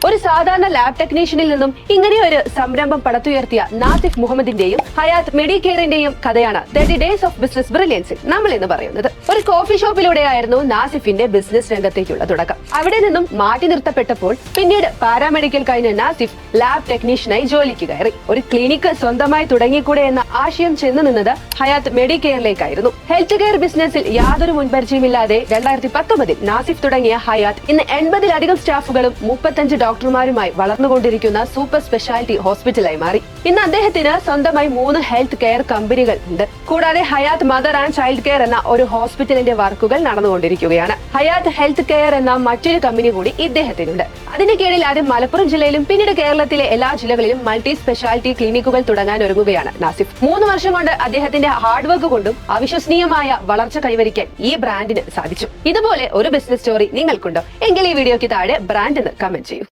ഒരു സാധാരണ ലാബ് ടെക്നീഷ്യനിൽ നിന്നും ഇങ്ങനെ ഒരു സംരംഭം പടുത്തുയർത്തിയ നാസിഫ് മുഹമ്മദിന്റെയും ഹയാത്ത് മെഡിക്കെയറിന്റെയും കഥയാണ് 30 ഡേയ്സ് ഓഫ് ബിസിനസ് ബ്രില്യൻസിൽ നമ്മൾ എന്ന് പറയുന്നത്. ഒരു കോഫി ഷോപ്പിലൂടെയായിരുന്നു നാസിഫിന്റെ ബിസിനസ് രംഗത്തേക്കുള്ള തുടക്കം. അവിടെ നിന്നും മാറ്റി നിർത്തപ്പെട്ടപ്പോൾ പിന്നീട് പാരാമെഡിക്കൽ കഴിഞ്ഞ നാസിഫ് ലാബ് ടെക്നീഷ്യനായി ജോലിക്ക് കയറി. ഒരു ക്ലിനിക്ക് സ്വന്തമായി തുടങ്ങിക്കൂടെ എന്ന ആശയം ചെന്നു നിന്നത് ഹയാത്ത് മെഡിക്കെയറിലേക്കായിരുന്നു. ഹെൽത്ത് കെയർ ബിസിനസിൽ യാതൊരു മുൻപരിചയമില്ലാതെ 2019 നാസിഫ് തുടങ്ങിയ ഹയാത്ത് ഇന്ന് 80-ലധികം സ്റ്റാഫുകളും 35 ഡോക്ടർമാരുമായി വളർന്നുകൊണ്ടിരിക്കുന്ന സൂപ്പർ സ്പെഷ്യാലിറ്റി ഹോസ്പിറ്റലായി മാറി. ഇന്ന് അദ്ദേഹത്തിന് സ്വന്തമായി 3 ഹെൽത്ത് കെയർ കമ്പനികൾ ഉണ്ട്. കൂടാതെ Hayath mother and child care എന്ന ഒരു ഹോസ്പിറ്റലിന്റെ വർക്കുകൾ നടന്നുകൊണ്ടിരിക്കുകയാണ്. ഹയാത്ത് ഹെൽത്ത് കെയർ എന്ന മറ്റൊരു കമ്പനി കൂടി ഇദ്ദേഹത്തിനുണ്ട്. അതിന് കീഴിൽ ആദ്യം മലപ്പുറം ജില്ലയിലും പിന്നീട് കേരളത്തിലെ എല്ലാ ജില്ലകളിലും മൾട്ടി സ്പെഷ്യാലിറ്റി ക്ലിനിക്കുകൾ തുടങ്ങാൻ ഒരുങ്ങുകയാണ് നാസിഫ്. 3 വർഷം കൊണ്ട് അദ്ദേഹത്തിന്റെ ഹാർഡ് വർക്ക് കൊണ്ടും അവിശ്വസനീയമായ വളർച്ച കൈവരിക്കാൻ ഈ ബ്രാൻഡിന് സാധിച്ചു. ഇതുപോലെ ഒരു ബിസിനസ് സ്റ്റോറി നിങ്ങൾക്കുണ്ടോ എങ്കിൽ ഈ വീഡിയോയ്ക്ക് താഴെ ബ്രാൻഡ് എന്ന് കമന്റ് ചെയ്യൂ.